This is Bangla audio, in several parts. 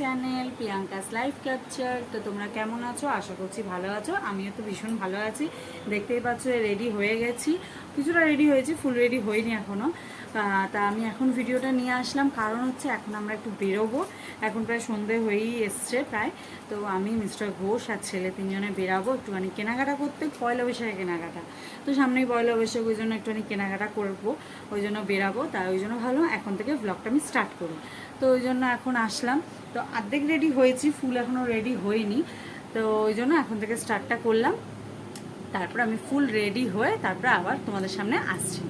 Channel Priyanka's life capture. তো তোমরা কেমন আছো? আশা করছি ভালো আছো। আমিও তো ভীষণ ভালো আছি। দেখতেই পাচ্ছ রেডি হয়ে গেছি, কিছুটা রেডি হয়েছি, ফুল রেডি হয়নি এখনও। তা আমি এখন ভিডিওটা নিয়ে আসলাম কারণ হচ্ছে এখন আমরা একটু বেরোবো। এখন প্রায় সন্ধে হয়েই এসছে প্রায়। তো আমি মিস্টার ঘোষ আর ছেলে তিনজনে বেরাবো একটুখানি কেনাকাটা করতে, পয়লা বৈশাখে কেনাকাটা। তো সামনেই পয়লা বৈশাখ, ওই জন্য একটুখানি কেনাকাটা করবো, ওই জন্য বেরাবো। তাই ওই জন্য ভালো এখন থেকে ব্লগটা আমি স্টার্ট করি। তো ওই জন্য এখন আসলাম। তো অর্ধেক রেডি হয়েছি, ফুল এখনও রেডি হয়নি। তো ওই জন্য এখন থেকে স্টার্টটা করলাম। তারপর আমি ফুল রেডি হয়ে তারপর আবার তোমাদের সামনে আসছি।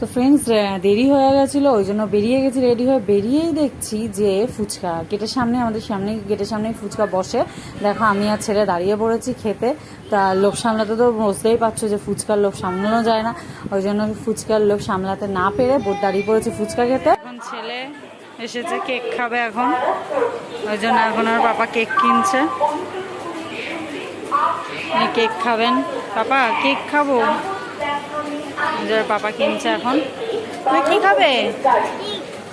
তো ফ্রেন্ডস, দেরি হয়ে গেছিলো, ওই জন্য বেরিয়ে গেছি রেডি হয়ে। বেরিয়েই দেখছি যে ফুচকা গেটের সামনে, আমাদের সামনে গেটের সামনেই ফুচকা বসে। দেখো আমি আর ছেলে দাঁড়িয়ে পড়েছি খেতে। তা লোভ সামলাতে তো বুঝতেই পারছো যে ফুচকার লোভ সামলানো যায় না। ওই জন্য ফুচকার লোভ সামলাতে না পেরে দাঁড়িয়ে পড়েছি ফুচকা খেতে। এখন ছেলে এসেছে কেক খাবে এখন, ওই জন্য এখন আর পাপা কেক কিনছে। কেক খাবেন পাপা? কেক খাবো। পাপা কিনছে এখন। তুমি কি খাবে?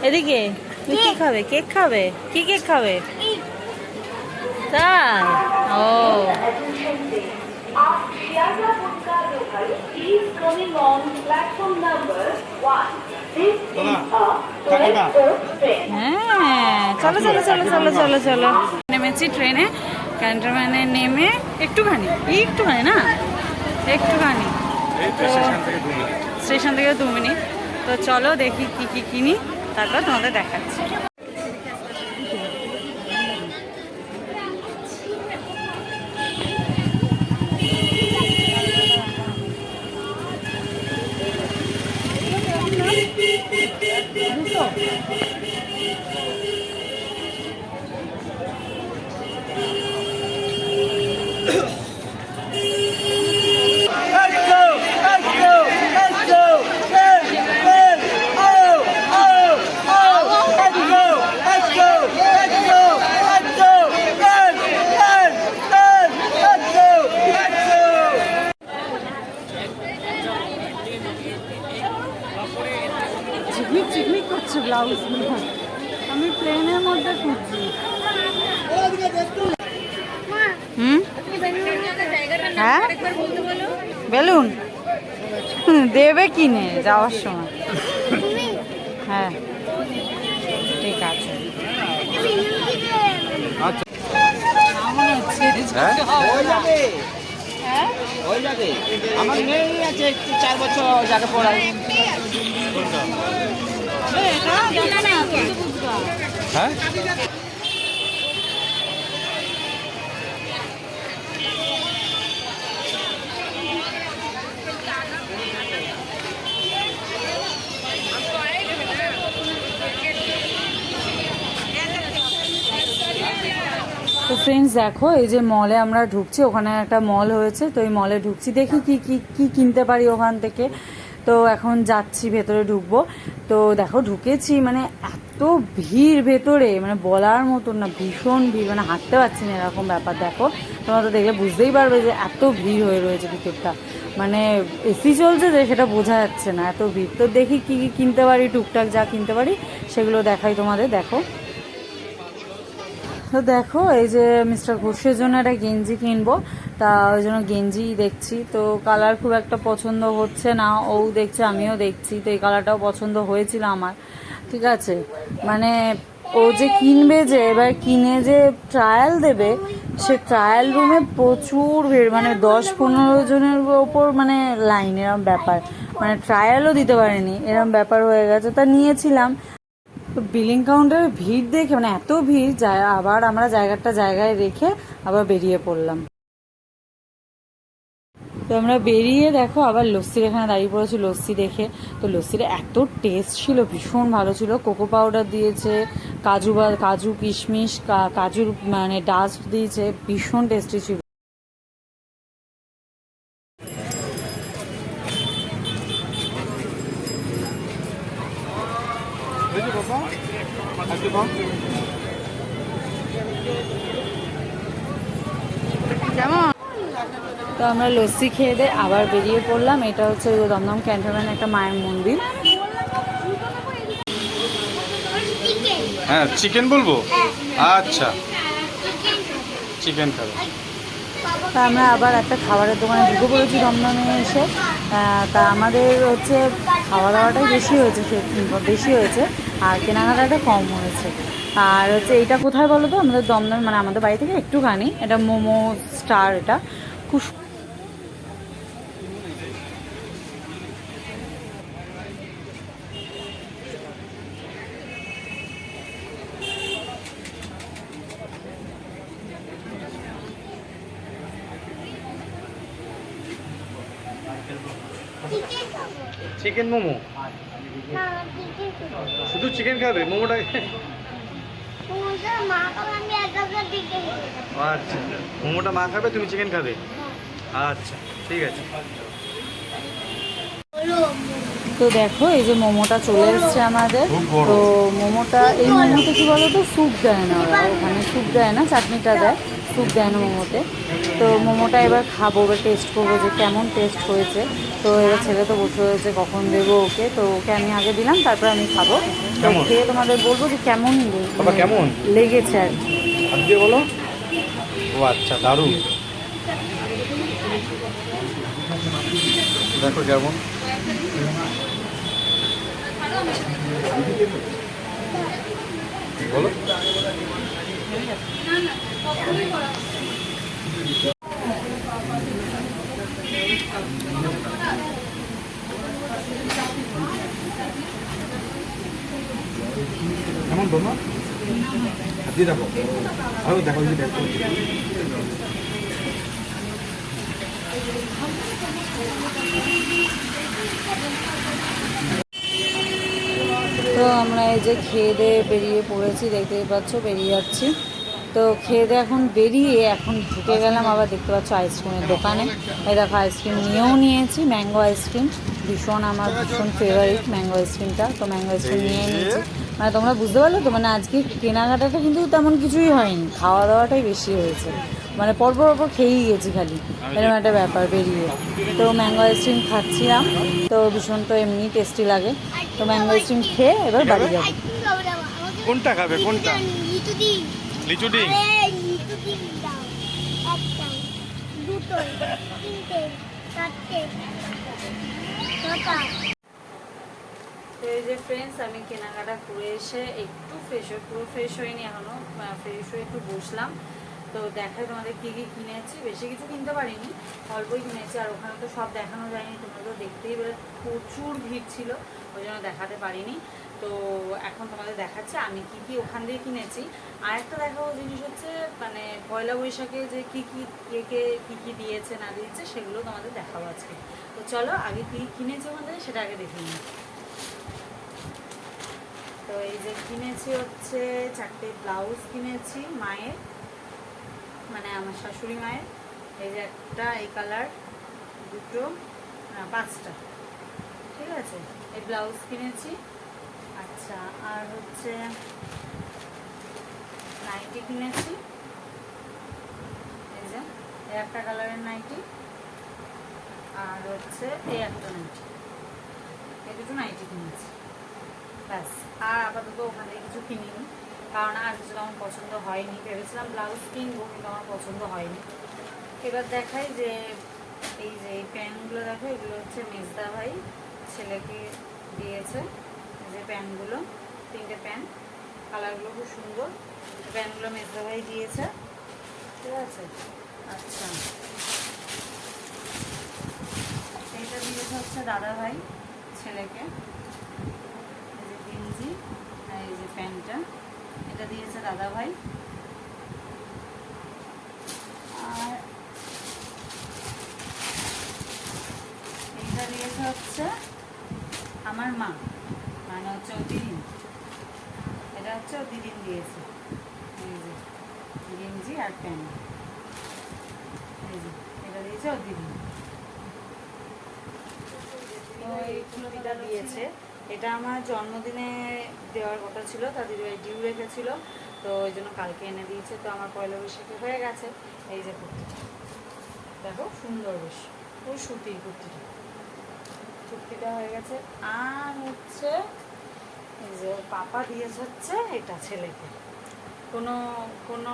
এদিকে তুমি কি খাবে? কেক খাবে? কি কেক খাবে? তাই? ও হ্যাঁ, চলো চলো চলো চলো চলো চলো। নেমেছি ট্রেনে, ক্যান্টনমেন্টে নেমে একটুখানি না একটুখানি, স্টেশন থেকে 2 মিনিট। তো চলো দেখি কি কি কিনি, তারপর তোমাদের দেখাচ্ছি। ঝিকমিক করছে ব্লাউজগুলো, আমি প্লেনের মধ্যে খুঁজছি। হ্যাঁ, বেলুন দেবে কিনে যাওয়ার সময়। হ্যাঁ ঠিক আছে। আমার মেয়ে আছে 4 বছর, যাকে পড়াই। হ্যাঁ তো ফ্রেন্ডস দেখো, এই যে মলে আমরা ঢুকছি, ওখানে একটা মল হয়েছে, তো এই মলে ঢুকছি, দেখি কি কি কি কিনতে পারি ওখান থেকে। তো এখন যাচ্ছি, ভেতরে ঢুকবো। তো দেখো ঢুকেছি, মানে এত ভিড় ভেতরে, মানে বলার মতন না, ভীষণ ভিড়, মানে হাঁটতে পারছি না এরকম ব্যাপার। দেখো তোমরা তো দেখলে বুঝতেই পারবে যে এত ভিড় হয়ে রয়েছে ভিতরটা, মানে এসি চলছে যে সেটা বোঝা যাচ্ছে না, এত ভিড়। তো দেখি কি কি কিনতে পারি, টুকটাক যা কিনতে পারি সেগুলো দেখাই তোমাদের। দেখো তো দেখো, এই যে মিস্টার ঘোষের জন্য একটা গেঞ্জি কিনবো, তা ওই জন্য গেঞ্জি দেখছি। তো কালার খুব একটা পছন্দ হচ্ছে না, ও দেখছে আমিও দেখছি। তো এই কালারটাও পছন্দ হয়েছিল আমার, ঠিক আছে। মানে ও যে কিনবে, যে এবার কিনে যে ট্রায়াল দেবে, সে ট্রায়াল রুমে প্রচুর ভিড়, মানে 10-15 জনের ওপর মানে লাইন, এরম ব্যাপার। মানে ট্রায়ালও দিতে পারেনি, এরম ব্যাপার হয়ে গেছে। তা নিয়েছিলাম। তো বিলিং কাউন্টারে ভিড় দেখে, মানে এত ভিড়, আবার আমরা জায়গায় রেখে আবার বেরিয়ে পড়লাম। তো আমরা বেরিয়ে দেখো আবার লস্যির এখানে দাঁড়িয়ে পড়েছি, লস্যি দেখে। তো লস্যিটা এত টেস্ট ছিল, ভীষণ ভালো ছিল। কোকো পাউডার দিয়েছে, কাজু কিশমিশ, কাজুর মানে ডাস্ট দিয়েছে, ভীষণ টেস্টি ছিল। কেমন? তো আমরা লস্যি খেয়ে দিয়ে আবার বেরিয়ে পড়লাম। এটা হচ্ছে দমদম ক্যান্টনমেন্ট একটা মায়ের মন্দির। হ্যাঁ চিকেন বলবো, আচ্ছা চিকেন খাবে। তা আমরা আবার একটা খাবারের দোকানে ঢুকে পড়েছি দমদমে এসে। তা আমাদের হচ্ছে খাওয়া দাওয়াটাই বেশি হয়েছে আর কেনাকাটাটা কম হয়েছে। আর হচ্ছে এইটা কোথায় বলো তো, আমাদের দমদম মানে আমাদের বাড়ি থেকে একটুখানি, এটা মোমো স্টার, এটা খুব চিকেন মোমো, শুধু চিকেন খাবে মোমোটা? আচ্ছা মোমোটা মা খাবে, তুমি চিকেন খাবে, আচ্ছা ঠিক আছে। তো দেখো এই যে মোমোটা চলে এসছে আমাদের। খুব বড়। তো মোমোটা, এই মোমোতে কি বলো তো, স্যুপ দেয় না ওরা, ওখানে স্যুপ দেয় না, চাটনিটা দেয়, স্যুপ দেয় না মোমোতে। তো মোমোটা এবার খাবো, এবার টেস্ট করবো যে কেমন টেস্ট হয়েছে। তো এবার ছেলে তো বসে হয়েছে কখন দেবো ওকে, তো ওকে আমি আগে দিলাম, তারপর আমি খাবো। তো কেমন? খেয়ে তোমাদের বলবো যে কেমন বাবা কেমন লেগেছে আর কি। হাত দিয়ে বলো। ও আচ্ছা দারুণ, দেখো কেমন। বলো কেমন বলো, হাত দিয়ে দেখো, আরো দেখো যদি দেখো। তো আমরা এই যে খেয়ে দিয়ে বেরিয়ে পড়েছি, দেখতেই পাচ্ছ বেরিয়ে যাচ্ছি। তো খেয়ে দিয়ে এখন বেরিয়ে এখন ঢুকে গেলাম আবার, দেখতে পাচ্ছ আইসক্রিমের দোকানে। এই দেখো আইসক্রিম নিয়েছি, ম্যাঙ্গো আইসক্রিম, আমার ভীষণ ফেভারিট ম্যাঙ্গো আইসক্রিমটা। তো ম্যাঙ্গো আইসক্রিম নিয়ে নিয়েছি। মানে তোমরা বুঝতে পারলে তো, মানে আজকে কেনাকাটাটা কিন্তু তেমন কিছুই হয়নি, খাওয়া দাওয়াটাই বেশি হয়েছে। মানে পরপর খেয়েই গেছি খালি, এরকম একটা ব্যাপার বেরিয়ে। তো ম্যাঙ্গো আইসক্রিম খাচ্ছিলাম, তো ভীষণ তো এমনি টেস্টি লাগে। তো ম্যাঙ্গো আইসক্রিম খেয়ে এবার বাড়ি যাবো। কোনটা খাবে, কোনটা? লিচু ডিম। তো এই যে ফ্রেন্ডস, আমি কেনাকাটা করে এসে একটু পুরো ফ্রেশ হয়নি এখনো, ফ্রেশ হয়ে একটু বসলাম। তো দেখাই তোমাদের কী কী কিনেছি, বেশি কিছু কিনতে পারিনি, অল্পই কিনেছি। আর ওখানে তো সব দেখানো যায়নি, তোমরা তো দেখতেই পেলে প্রচুর ভিড় ছিল, ওই জন্য দেখাতে পারিনি। তো এখন তোমাদের দেখাচ্ছে আমি কি কি ওখান দিয়ে কিনেছি। আর একটা দেখাবো জিনিস হচ্ছে, মানে পয়লা বৈশাখে যে কী কী দিয়েছে না দিয়েছে সেগুলো তোমাদের দেখাবো আজকে। তো চলো আগে কী কিনেছি ওখান থেকে সেটা আগে দেখে নিই। তো এই যে কিনেছি হচ্ছে 4টে ব্লাউজ কিনেছি মায়ের, মানে আমার শাশুড়ি মায়ের। এই যে একটা এই কালার, 2টো, 5টা, ঠিক আছে, এই ব্লাউজ কিনেছি। আচ্ছা আর হচ্ছে নাইটি কিনেছি, এই যে এই একটা কালারের নাইটি, আর হচ্ছে এই একটা নাইটি, এই দুটো নাইটি কিনেছি ব্যাস। আর আপাতত ওখান থেকে কিছু কিনিনি, কারণ আর কিছু আমার পছন্দ হয়নি। ভেবেছিলাম ব্লাউজ কিনবো, কিন্তু আমার পছন্দ হয়নি। এবার দেখাই যে এই যে এই প্যান্টগুলো দেখো, এগুলো হচ্ছে মেজদা ভাই ছেলেকে দিয়েছে। এই যে প্যান্টগুলো, 3টে প্যান্ট, কালারগুলো খুব সুন্দর। প্যান্টগুলো মেজদা ভাই দিয়েছে, ঠিক আছে। আচ্ছা এইটা দিয়েছে হচ্ছে দাদা ভাই ছেলেকে, এই যে গেঞ্জি আর এই যে প্যান্টটা, এটা দিয়েছে দাদা ভাই। আর এইটা দিয়েছে হচ্ছে আমার মা, মানে হচ্ছে ও দিদিন, এটা হচ্ছে ও দিদিন দিয়েছে। এই যে গেঞ্জি আর প্যান্ট, এই যে এটা দিয়েছে ও দিদিন। তো এইগুলো যেটা দিয়েছে, এটা আমার জন্মদিনে দেওয়ার কথা ছিল, তার দিদিভাই ডিউ রেখেছিল, তো ওই জন্য কালকে এনে দিয়েছে। তো আমার পয়লা বৈশাখে হয়ে গেছে। এই যে কুর্তিটা দেখো, সুন্দর বেশ, ওই সুতির কুর্তিটা হয়ে গেছে। আর হচ্ছে এই যে ওর পাপা দিয়েছে হচ্ছে এটা ছেলেকে, কোনো কোনো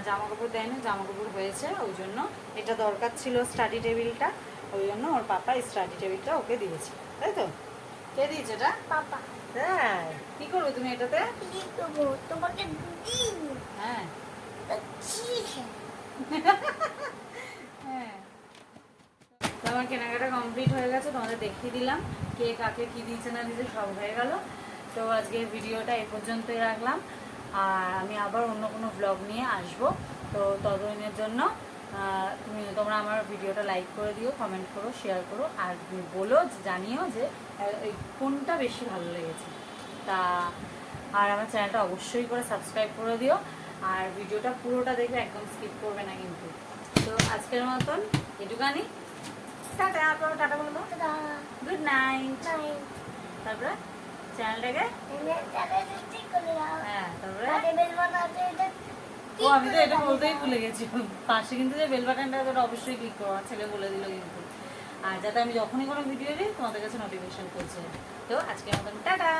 জামা কাপড় দেয়নি, জামা কাপড় হয়েছে, ওই জন্য এটা দরকার ছিল স্টাডি টেবিলটা, ওই জন্য ওর পাপা স্টাডি টেবিলটা ওকে দিয়েছে, তাই তো? কে দিয়েছে এটা? পাপা হ্যাঁ। কি করবে তুমি এটাতে? কি করবো তোমাকে দিন হ্যাঁ ঠিক হ্যাঁ। তো আমার কেনাকাটা কমপ্লিট হয়ে গেছে, তোমাদের দেখিয়ে দিলাম কে কাকে কি দিয়েছে না দিয়েছে সব হয়ে গেল। তো আজকে ভিডিওটা এই পর্যন্তই রাখলাম, আর আমি আবার অন্য কোনো ব্লগ নিয়ে আসব। তো ততদিনের জন্য তোমরা আমার ভিডিওটা লাইক করে দিও, কমেন্ট করো, শেয়ার করো, আর বলো, জানিও যে এই কোনটা বেশি ভালো লেগেছে। তা আর আমার চ্যানেলটা অবশ্যই করে সাবস্ক্রাইব করে দিও, আর ভিডিওটা পুরোটা দেখবে, একদম স্কিপ করবে না কিন্তু। তো আজকের মতন এটুকানি, টাটা। আপনারা টাটা বলে দাও, গুড নাইট। তারপরে চ্যানেলটাকে হ্যাঁ, তারপরে ও আমি তো এটা বলতেই ভুলে গেছি, পাশে কিন্তু যে বেল বাটনটা ওটা অবশ্যই ক্লিক করো, আমার ছেলে বলে দিল কিন্তু, আর যাতে আমি যখনই কোনো ভিডিও দিই তোমাদের কাছে নোটিফিকেশন পৌঁছে যায়। তো আজকের মতন টাটা।